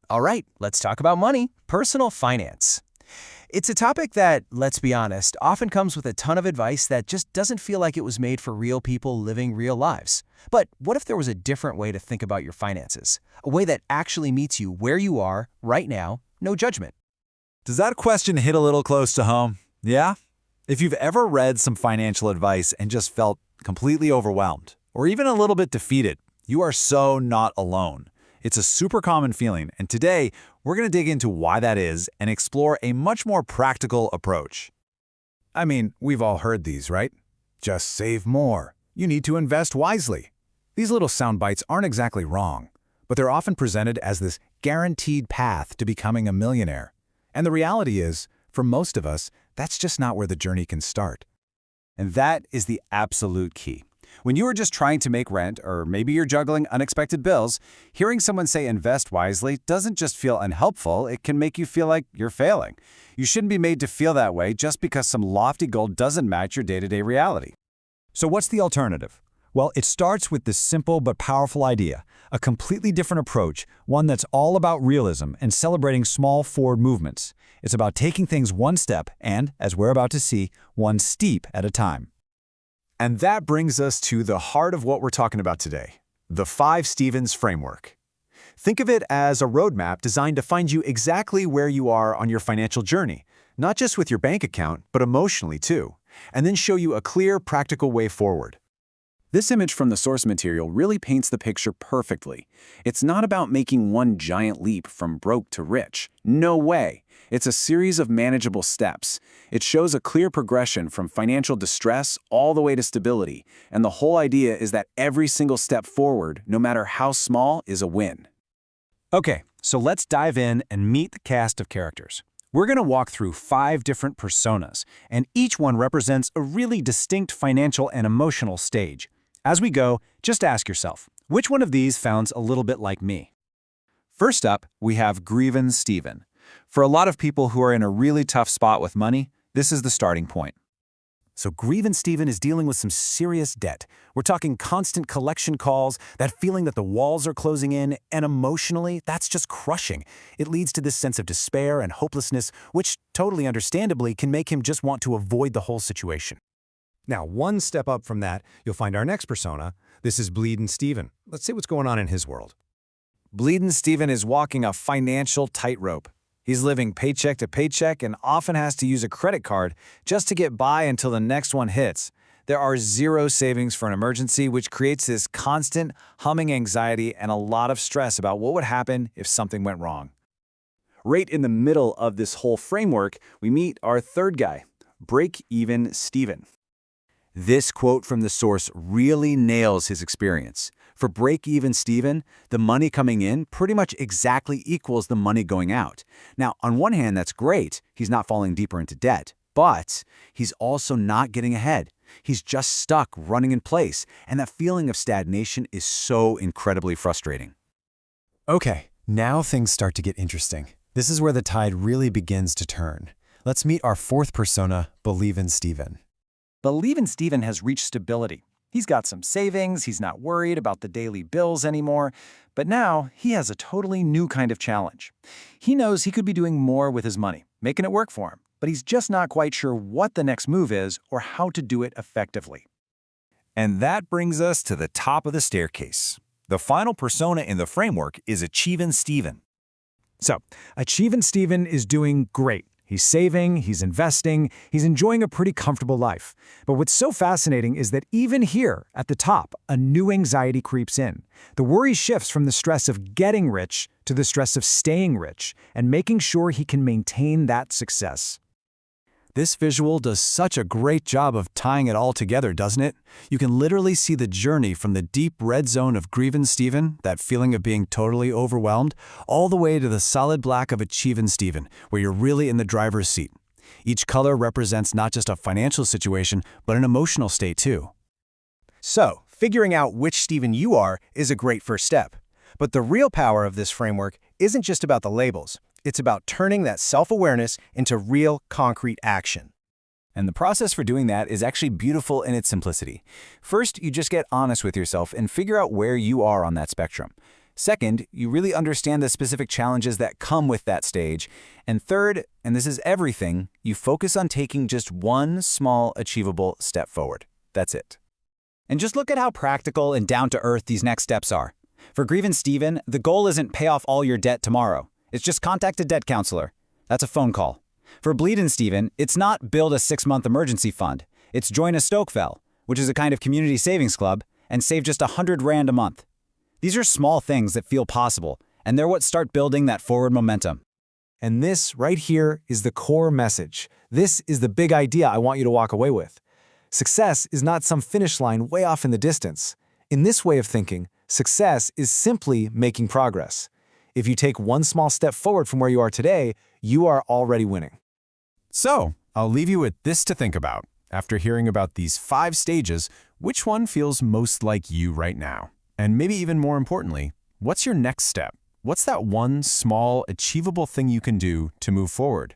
All right, let's talk about money, personal finance. It's a topic that, let's be honest, often comes with a ton of advice that just doesn't feel like it was made for real people living real lives. But what if there was a different way to think about your finances? A way that actually meets you where you are right now, no judgment. Does that question hit a little close to home? Yeah? If you've ever read some financial advice and just felt completely overwhelmed, or even a little bit defeated, you are so not alone. It's a super common feeling, and today we're going to dig into why that is and explore a much more practical approach. I mean, we've all heard these, right? Just save more. You need to invest wisely. These little sound bites aren't exactly wrong, but they're often presented as this guaranteed path to becoming a millionaire. And the reality is, for most of us, that's just not where the journey can start. And that is the absolute key. When you are just trying to make rent, or maybe you're juggling unexpected bills, hearing someone say invest wisely doesn't just feel unhelpful, it can make you feel like you're failing. You shouldn't be made to feel that way just because some lofty goal doesn't match your day-to-day reality. So what's the alternative? Well, it starts with this simple but powerful idea, a completely different approach, one that's all about realism and celebrating small forward movements. It's about taking things one step and, as we're about to see, one steep at a time. And that brings us to the heart of what we're talking about today, the 5 Stevens framework. Think of it as a roadmap designed to find you exactly where you are on your financial journey, not just with your bank account, but emotionally too, and then show you a clear, practical way forward. This image from the source material really paints the picture perfectly. It's not about making one giant leap from broke to rich. No way. It's a series of manageable steps. It shows a clear progression from financial distress all the way to stability, and the whole idea is that every single step forward, no matter how small, is a win. Okay, so let's dive in and meet the cast of characters. We're going to walk through 5 different personas, and each one represents a really distinct financial and emotional stage. As we go, just ask yourself, which one of these sounds a little bit like me? First up, we have Grievin Steven. For a lot of people who are in a really tough spot with money, this is the starting point. So Grievin Steven is dealing with some serious debt. We're talking constant collection calls, that feeling that the walls are closing in, and emotionally, that's just crushing. It leads to this sense of despair and hopelessness, which, totally understandably, can make him just want to avoid the whole situation. Now, one step up from that, you'll find our next persona. This is Bleedin' Steven. Let's see what's going on in his world. Bleedin' Steven is walking a financial tightrope. He's living paycheck to paycheck and often has to use a credit card just to get by until the next one hits. There are zero savings for an emergency, which creates this constant humming anxiety and a lot of stress about what would happen if something went wrong. Right in the middle of this whole framework, we meet our third guy, Break-Even Steven. This quote from the source really nails his experience. For Break-Even Steven, the money coming in pretty much exactly equals the money going out. Now, on one hand, that's great. He's not falling deeper into debt. But he's also not getting ahead. He's just stuck running in place, and that feeling of stagnation is so incredibly frustrating. Okay, now things start to get interesting. This is where the tide really begins to turn. Let's meet our 4th persona, Believin' Steven. Believin' Steven has reached stability. He's got some savings, he's not worried about the daily bills anymore, but now he has a totally new kind of challenge. He knows he could be doing more with his money, making it work for him, but he's just not quite sure what the next move is or how to do it effectively. And that brings us to the top of the staircase. The final persona in the framework is Achievin' Steven. So, Achievin' Steven is doing great. He's saving, he's investing, he's enjoying a pretty comfortable life. But what's so fascinating is that even here, at the top, a new anxiety creeps in. The worry shifts from the stress of getting rich to the stress of staying rich and making sure he can maintain that success. This visual does such a great job of tying it all together, doesn't it? You can literally see the journey from the deep red zone of Grievin' Steven, that feeling of being totally overwhelmed, all the way to the solid black of Achievin' Steven, where you're really in the driver's seat. Each color represents not just a financial situation, but an emotional state too. So, figuring out which Steven you are is a great first step. But the real power of this framework isn't just about the labels. It's about turning that self-awareness into real, concrete action. And the process for doing that is actually beautiful in its simplicity. First, you just get honest with yourself and figure out where you are on that spectrum. Second, you really understand the specific challenges that come with that stage. And third, and this is everything, you focus on taking just one small, achievable step forward. That's it. And just look at how practical and down-to-earth these next steps are. For Grieve and Steven, the goal isn't pay off all your debt tomorrow. It's just contact a debt counselor. That's a phone call. For Bleed and Steven, it's not build a 6-month emergency fund. It's join a Stokvel, which is a kind of community savings club, and save just 100 Rand a month. These are small things that feel possible, and they're what start building that forward momentum. And this right here is the core message. This is the big idea I want you to walk away with. Success is not some finish line way off in the distance. In this way of thinking, success is simply making progress. If you take one small step forward from where you are today, you are already winning. So, I'll leave you with this to think about. After hearing about these 5 stages, which one feels most like you right now? And maybe even more importantly, what's your next step? What's that one small, achievable thing you can do to move forward?